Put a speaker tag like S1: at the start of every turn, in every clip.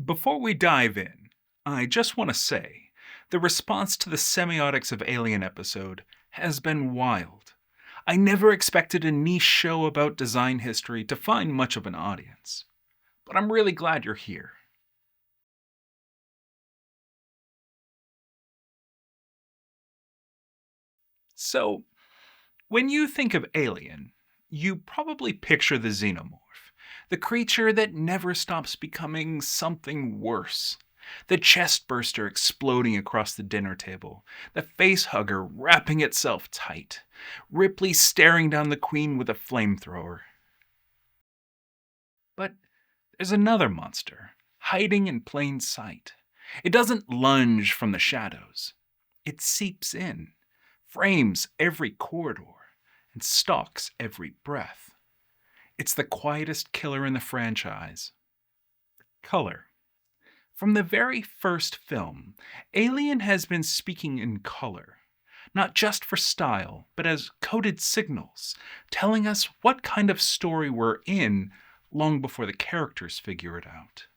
S1: Before we dive in, I just want to say the response to the semiotics of Alien episode has been wild. I never expected a niche show about design history to find much of an audience, but I'm really glad you're here. So, when you think of Alien, you probably picture the Xenomorph, the creature that never stops becoming something worse. The chestburster exploding across the dinner table, the facehugger wrapping itself tight, Ripley staring down the Queen with a flamethrower. But there's another monster, hiding in plain sight. It doesn't lunge from the shadows. It seeps in, frames every corridor, and stalks every breath. It's the quietest killer in the franchise. Color. From the very first film, Alien has been speaking in color, not just for style, but as coded signals, telling us what kind of story we're in long before the characters figure it out.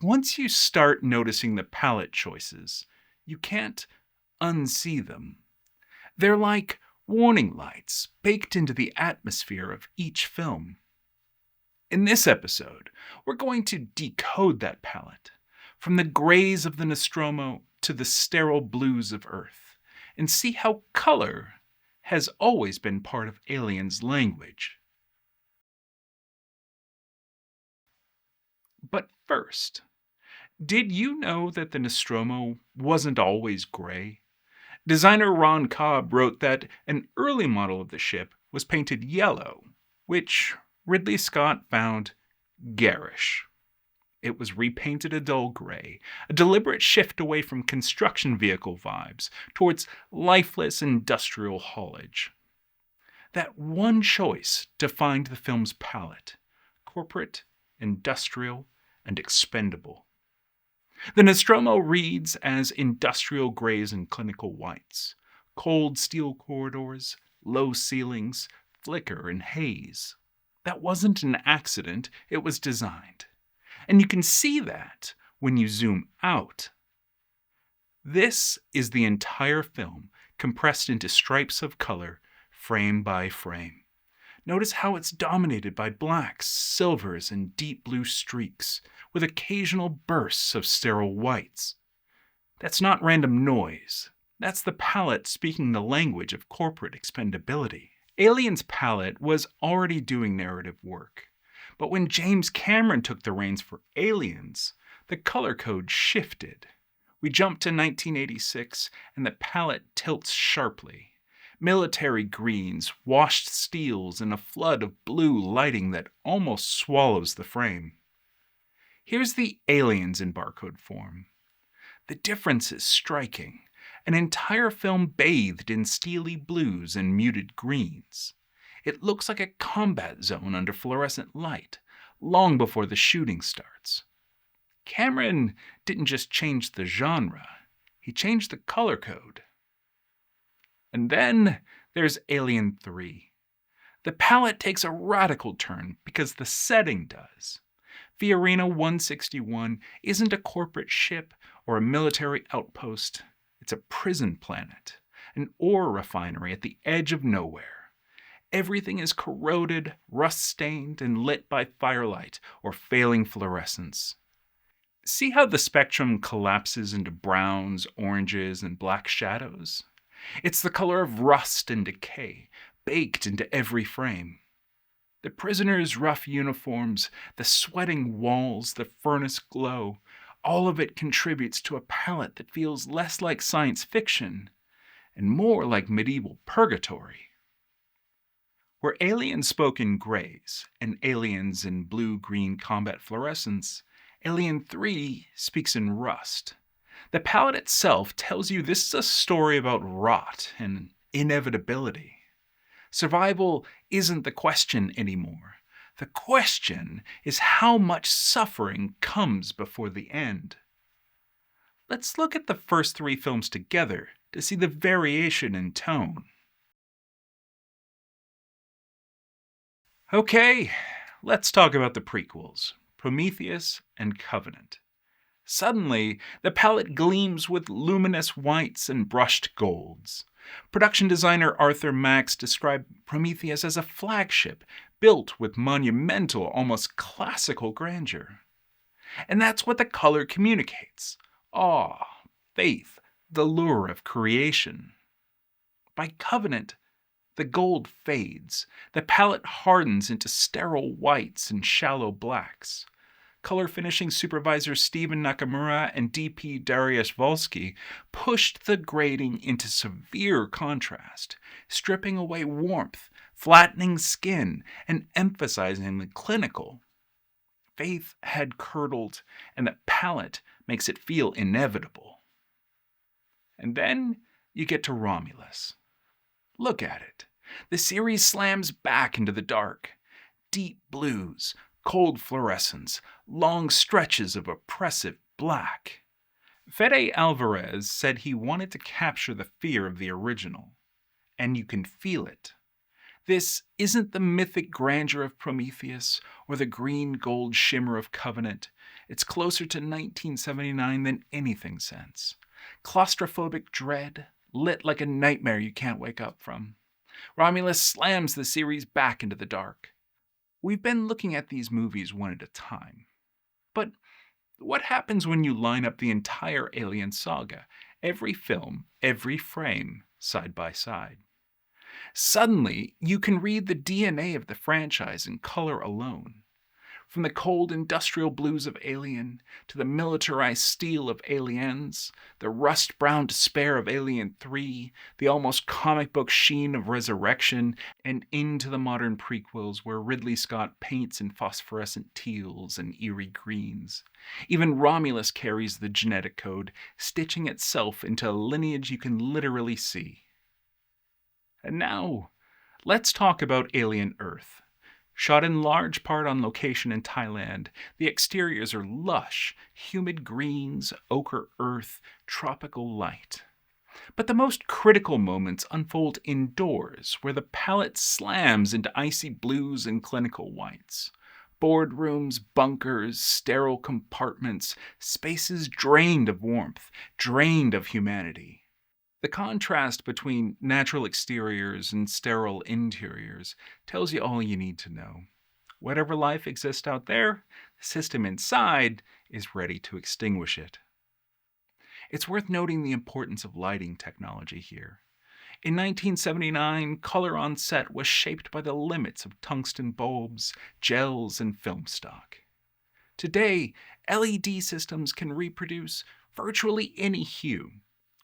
S1: Once you start noticing the palette choices, you can't unsee them. They're like warning lights baked into the atmosphere of each film. In this episode, we're going to decode that palette, from the grays of the Nostromo to the sterile blues of Earth, and see how color has always been part of Alien's language. But first, did you know that the Nostromo wasn't always gray? Designer Ron Cobb wrote that an early model of the ship was painted yellow, which Ridley Scott found garish. It was repainted a dull gray, a deliberate shift away from construction vehicle vibes towards lifeless industrial haulage. That one choice defined the film's palette: corporate, industrial, and expendable. The Nostromo reads as industrial grays and clinical whites, cold steel corridors, low ceilings, flicker and haze. That wasn't an accident, it was designed. And you can see that when you zoom out. This is the entire film compressed into stripes of color, frame by frame. Notice how it's dominated by blacks, silvers, and deep blue streaks, with occasional bursts of sterile whites. That's not random noise. That's the palette speaking the language of corporate expendability. Alien's palette was already doing narrative work. But when James Cameron took the reins for Aliens, the color code shifted. We jump to 1986, and the palette tilts sharply. Military greens, washed steels, and a flood of blue lighting that almost swallows the frame. Here's the Aliens in barcode form. The difference is striking. An entire film bathed in steely blues and muted greens. It looks like a combat zone under fluorescent light, long before the shooting starts. Cameron didn't just change the genre, he changed the color code. And then there's Alien 3. The palette takes a radical turn because the setting does. Fiorina 161 isn't a corporate ship or a military outpost. It's a prison planet, an ore refinery at the edge of nowhere. Everything is corroded, rust-stained, and lit by firelight or failing fluorescence. See how the spectrum collapses into browns, oranges, and black shadows? It's the color of rust and decay, baked into every frame. The prisoners' rough uniforms, the sweating walls, the furnace glow, all of it contributes to a palette that feels less like science fiction and more like medieval purgatory. Where Aliens spoke in grays and Aliens in blue-green combat fluorescence, Alien 3 speaks in rust. The palette itself tells you this is a story about rot and inevitability. Survival isn't the question anymore. The question is how much suffering comes before the end. Let's look at the first three films together to see the variation in tone. Okay, let's talk about the prequels, Prometheus and Covenant. Suddenly, the palette gleams with luminous whites and brushed golds. Production designer Arthur Max described Prometheus as a flagship built with monumental, almost classical grandeur. And that's what the color communicates: awe, faith, the lure of creation. By Covenant, the gold fades, the palette hardens into sterile whites and shallow blacks. Color finishing supervisor Steven Nakamura and DP Dariusz Wolski pushed the grading into severe contrast, stripping away warmth, flattening skin, and emphasizing the clinical. Faith had curdled, and the palette makes it feel inevitable. And then you get to Romulus. Look at it. The series slams back into the dark. Deep blues, cold fluorescence, long stretches of oppressive black. Fede Alvarez said he wanted to capture the fear of the original. And you can feel it. This isn't the mythic grandeur of Prometheus or the green-gold shimmer of Covenant. It's closer to 1979 than anything since. Claustrophobic dread, lit like a nightmare you can't wake up from. Romulus slams the series back into the dark. We've been looking at these movies one at a time. But what happens when you line up the entire Alien saga, every film, every frame, side by side? Suddenly, you can read the DNA of the franchise in color alone. From the cold industrial blues of Alien, to the militarized steel of Aliens, the rust-brown despair of Alien 3, the almost comic book sheen of Resurrection, and into the modern prequels where Ridley Scott paints in phosphorescent teals and eerie greens. Even Romulus carries the genetic code, stitching itself into a lineage you can literally see. And now, let's talk about Alien Earth. Shot in large part on location in Thailand, the exteriors are lush, humid greens, ochre earth, tropical light. But the most critical moments unfold indoors, where the palette slams into icy blues and clinical whites. Boardrooms, bunkers, sterile compartments, spaces drained of warmth, drained of humanity. The contrast between natural exteriors and sterile interiors tells you all you need to know. Whatever life exists out there, the system inside is ready to extinguish it. It's worth noting the importance of lighting technology here. In 1979, color on set was shaped by the limits of tungsten bulbs, gels, and film stock. Today, LED systems can reproduce virtually any hue,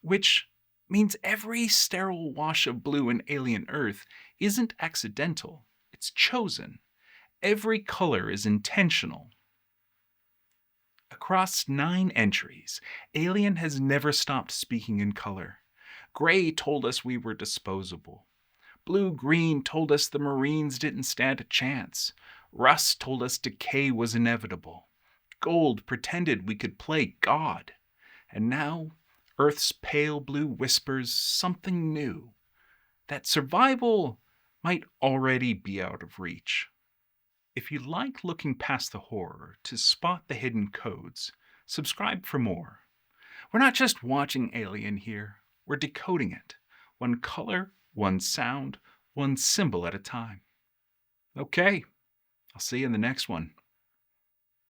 S1: which means every sterile wash of blue in Alien Earth isn't accidental, it's chosen. Every color is intentional. Across 9 entries, Alien has never stopped speaking in color. Gray told us we were disposable. Blue-green told us the Marines didn't stand a chance. Rust told us decay was inevitable. Gold pretended we could play God. And now, Earth's pale blue whispers something new, that survival might already be out of reach. If you like looking past the horror to spot the hidden codes, subscribe for more. We're not just watching Alien here, we're decoding it, one color, one sound, one symbol at a time. Okay, I'll see you in the next one.